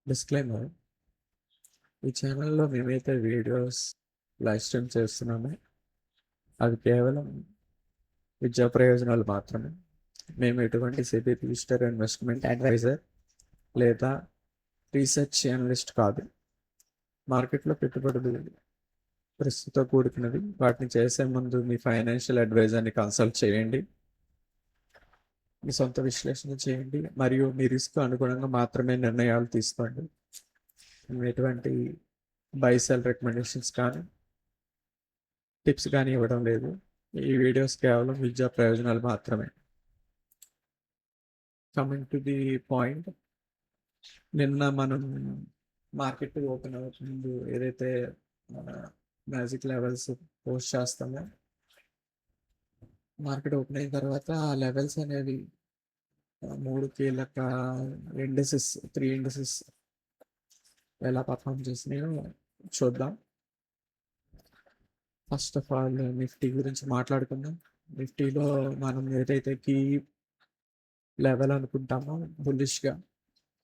Disclaimer: ఈ ఛానల్లో మేమైతే వీడియోస్ లైవ్ స్ట్రీమ్ చేస్తున్నామో అవి కేవలం విద్యా ప్రయోజనాలు మాత్రమే. మేము ఎటువంటి సెబీ రిజిస్టర్ ఇన్వెస్ట్మెంట్ అడ్వైజర్ లేదా రీసెర్చ్ అనలిస్ట్ కాదు. మార్కెట్లో పెట్టుబడులు రిస్క్తో కూడుకున్నవి. వాటిని చేసే ముందు మీ ఫైనాన్షియల్ అడ్వైజర్ని కన్సల్ట్ చేయండి. మీ సొంత విశ్లేషణ చేయండి మరియు మీ రిస్క్ అనుగుణంగా మాత్రమే నిర్ణయాలు తీసుకోండి. మేము ఎటువంటి బై సెల్ రికమెండేషన్స్ కానీ టిప్స్ కానీ ఇవ్వడం లేదు. ఈ వీడియోస్ కేవలం విద్యా ప్రయోజనాలు మాత్రమే. కమింగ్ టు ది పాయింట్, నిన్న మనం మార్కెట్ ఓపెన్ అవుతుంది ఏదైతే మ్యాజిక్ లెవెల్స్ పోస్ట్ చేస్తామో, మార్కెట్ ఓపెన్ అయిన తర్వాత ఆ లెవెల్స్ అనేవి 3 కీలక ఇండెసెస్ 3 ఇండెసెస్ ఎలా పర్ఫామ్ చేసినాయో చూద్దాం. ఫస్ట్ ఆఫ్ ఆల్ నిఫ్టీ గురించి మాట్లాడుకుందాం. నిఫ్టీలో మనం ఏదైతే కీ లెవెల్ అనుకుంటామో బుల్లిష్గా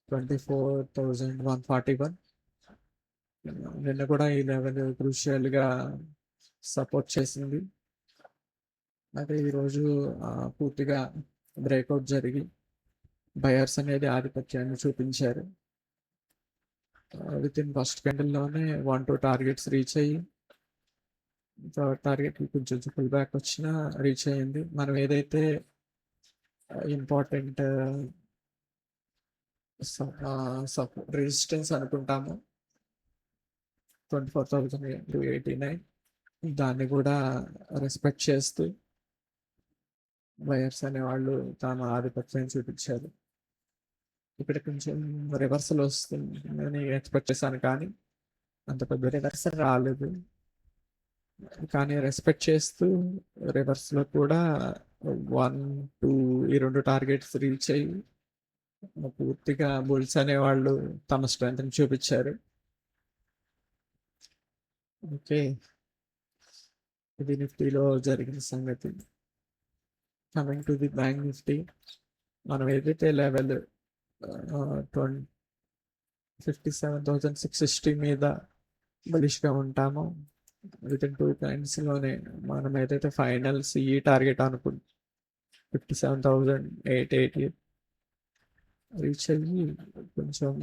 24,141, నిన్న కూడా ఈ లెవెల్ క్రూషియల్గా సపోర్ట్ చేసింది. అయితే ఈరోజు పూర్తిగా బ్రేక్అవుట్ జరిగి బయర్స్ అనేది ఆధిపత్యాన్ని చూపించారు. విత్ ఇన్ ఫస్ట్ క్యాండిల్లోనే 1-2 టార్గెట్స్ రీచ్ అయ్యి థర్డ్ టార్గెట్ కొంచెం పుల్ బ్యాక్ వచ్చినా రీచ్ అయ్యింది. మనం ఏదైతే ఇంపార్టెంట్ రెసిస్టెన్స్ అనుకుంటాము 24,289, దాన్ని కూడా రెస్పెక్ట్ చేస్తూ బయర్స్ అనేవాళ్ళు తమ ఆధిపత్యాన్ని చూపించారు. ఇక్కడ కొంచెం రివర్సల్ వస్తుందని ఎక్స్పెక్ట్ చేశాను, కానీ అంత పెద్ద రివర్సల్ రాలేదు. కానీ రెస్పెక్ట్ చేస్తూ రివర్స్లో కూడా 1-2 ఈ 2 టార్గెట్స్ రీచ్ అయ్యి పూర్తిగా బుల్స్ అనేవాళ్ళు తమ స్ట్రెంగ్త్ని చూపించారు. ఓకే, ఇది నిఫ్టీలో జరిగిన సంగతి. Coming to the bank Nifty, మనం ఏదైతే లెవెల్ 57,660 మీద బలిష్గా ఉంటామో విత్ ఇన్ 2 పాయింట్స్లోనే మనం ఏదైతే ఫైనల్ సిఈ టార్గెట్ అనుకుంటాం 57,880 రీచ్ అయ్యి కొంచెం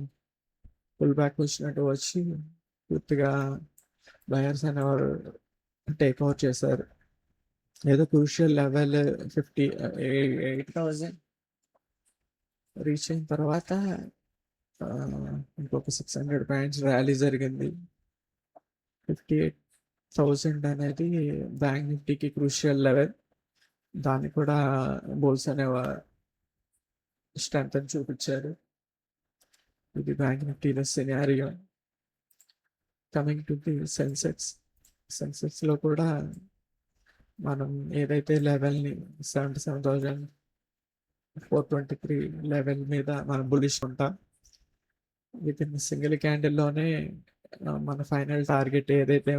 పుల్ బ్యాక్ వచ్చినట్టు వచ్చి పూర్తిగా బయర్స్ అనేవారు టేక్అవుట్ చేశారు. ఏదో క్రూషియల్ లెవెల్ 58,000 రీచ్ అయిన తర్వాత ఇంకొక 600 పాయింట్స్ ర్యాలీ జరిగింది. 58,000 అనేది బ్యాంక్ నిఫ్టీకి క్రూషియల్ లెవెల్. దాన్ని కూడా బోల్స్ అనే స్ట్రెంత్ అని చూపించారు. ఇది బ్యాంక్ నిఫ్టీలో సినారియో. కమింగ్ టు ది సెన్సెక్స్లో కూడా మనం ఏదైతే లెవెల్ని 77,423 లెవెల్ మీద మనం బులిష్ ఉంటాం. విత్ ఇన్ సింగిల్ క్యాండిల్లోనే మన ఫైనల్ టార్గెట్ ఏదైతే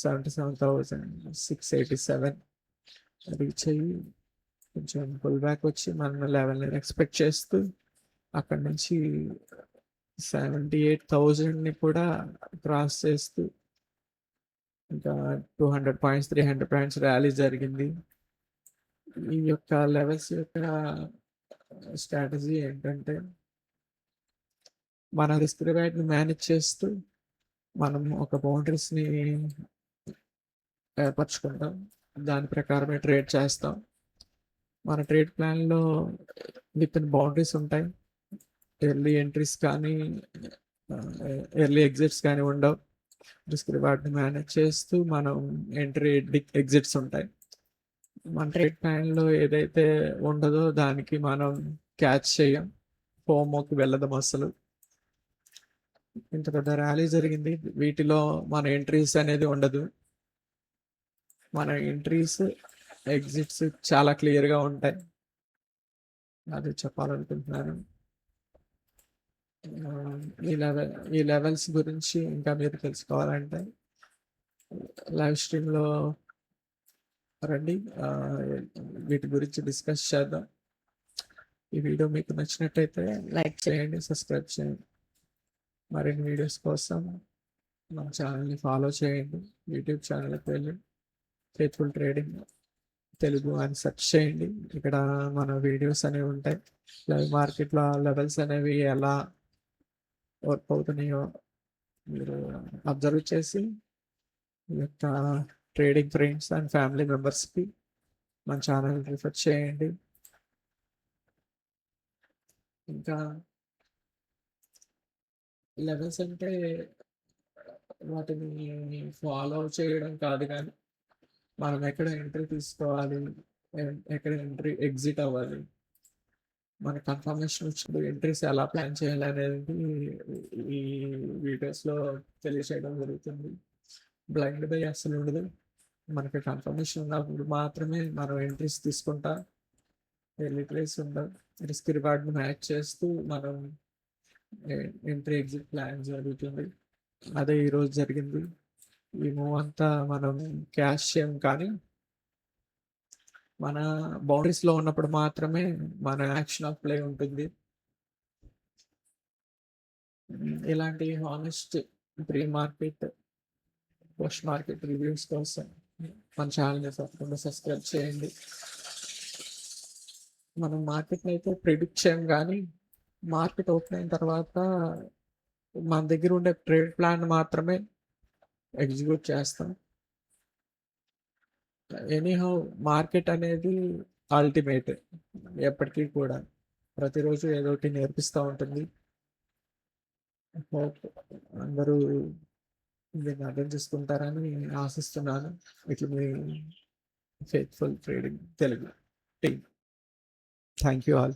77,687 రీచ్ అయ్యి కొంచెం పుల్ బ్యాక్ వచ్చి మన లెవెల్ని ఎక్స్పెక్ట్ చేస్తూ అక్కడి నుంచి 78,000ని కూడా క్రాస్ చేస్తూ ఇంకా 200 పాయింట్స్ 300 పాయింట్స్ ర్యాలీ జరిగింది. ఈ యొక్క లెవెల్స్ యొక్క స్ట్రాటజీ ఏంటంటే, మన రిస్క్ రివార్డ్ని మేనేజ్ చేస్తూ మనం ఒక బౌండరీస్ని ఏర్పరచుకుంటాం. దాని ప్రకారమే ట్రేడ్ చేస్తాం. మన ట్రేడ్ ప్లాన్లో విత్ ఇన్ బౌండరీస్ ఉంటాయి. ఎర్లీ ఎంట్రీస్ కానీ ఎర్లీ ఎగ్జిట్స్ కానీ ఉండవు. రిస్క్ రివార్డ్ని మేనేజ్ చేస్తూ మనం ఎంట్రీ ఎగ్జిట్స్ ఉంటాయి. మన ట్రేడ్ ప్లాన్లో ఏదైతే ఉండదో దానికి మనం క్యాచ్ చేయం, ఫోమోకి వెళ్ళదు అసలు. ఇంత పెద్ద ర్యాలీ జరిగింది, వీటిలో మన ఎంట్రీస్ అనేది ఉండదు. మన ఎంట్రీస్ ఎగ్జిట్స్ చాలా క్లియర్గా ఉంటాయి. అది చెప్పాలనుకుంటున్నాను. ఈ లెవెల్స్ గురించి ఇంకా మీరు తెలుసుకోవాలంటే లైవ్ స్ట్రీమ్లో రండి, వీటి గురించి డిస్కస్ చేద్దాం. ఈ వీడియో మీకు నచ్చినట్టయితే లైక్ చేయండి, సబ్స్క్రైబ్ చేయండి. మరిన్ని వీడియోస్ కోసం మన ఛానల్ని ఫాలో చేయండి. యూట్యూబ్ ఛానల్కి వెళ్ళి ఫేత్ఫుల్ ట్రేడింగ్ తెలుగు అని సెర్చ్ చేయండి. ఇక్కడ మన వీడియోస్ అనేవి ఉంటాయి. లైవ్ మార్కెట్లో లెవెల్స్ అనేవి ఎలా వర్క్ అవుతున్నాయో మీరు అబ్జర్వ్ చేసి మీ యొక్క ట్రేడింగ్ ఫ్రెండ్స్ అండ్ ఫ్యామిలీ మెంబర్స్కి మన ఛానల్ రిఫర్ చేయండి. ఇంకా లెవెల్స్ అంటే వాటిని ఫాలో చేయడం కాదు కానీ మనం ఎక్కడ ఎంట్రీ తీసుకోవాలి, ఎక్కడ ఎంట్రీ ఎగ్జిట్ అవ్వాలి, మన కన్ఫర్మేషన్ వచ్చినప్పుడు ఎంట్రీస్ ఎలా ప్లాన్ చేయాలి అనేది ఈ వీడియోస్లో తెలియచేయడం జరుగుతుంది. బ్లైండ్ బై అసలు ఉండదు. మనకి కన్ఫర్మేషన్ ఉన్నప్పుడు మాత్రమే మనం ఎంట్రీస్ తీసుకుంటా. లిటరేస్ ఉండదు. రిస్క్ రివార్డ్ని మ్యాచ్ చేస్తూ మనం ఎంట్రీ ఎగ్జిట్ ప్లాన్ జరుగుతుంది. అదే ఈరోజు జరిగింది. ఈ మూవ్ అంతా మనం క్యాష్ చేయం కానీ మన బౌండరీస్లో ఉన్నప్పుడు మాత్రమే మన యాక్షన్ ఆఫ్ ప్లే ఉంటుంది. ఇలాంటి honest pre market post market reviews కోసం మన ఛానల్ని తప్పకుండా సబ్స్క్రైబ్ చేయండి. మనం మార్కెట్ని అయితే ప్రిడిక్ట్ చేయం కానీ మార్కెట్ ఓపెన్ అయిన తర్వాత మన దగ్గర ఉండే ట్రేడ్ ప్లాన్ మాత్రమే ఎగ్జిక్యూట్ చేస్తాం. ఎనీహౌ మార్కెట్ అనేది అల్టిమేట్. ఎప్పటికీ కూడా ప్రతిరోజు ఏదో ఒకటి నేర్పిస్తూ ఉంటుంది. హోప్ అందరూ దీన్ని అర్థం చేసుకుంటారని ఆశిస్తున్నాను. ఇట్లా మీ faithful trading Telugu team. Thank you all.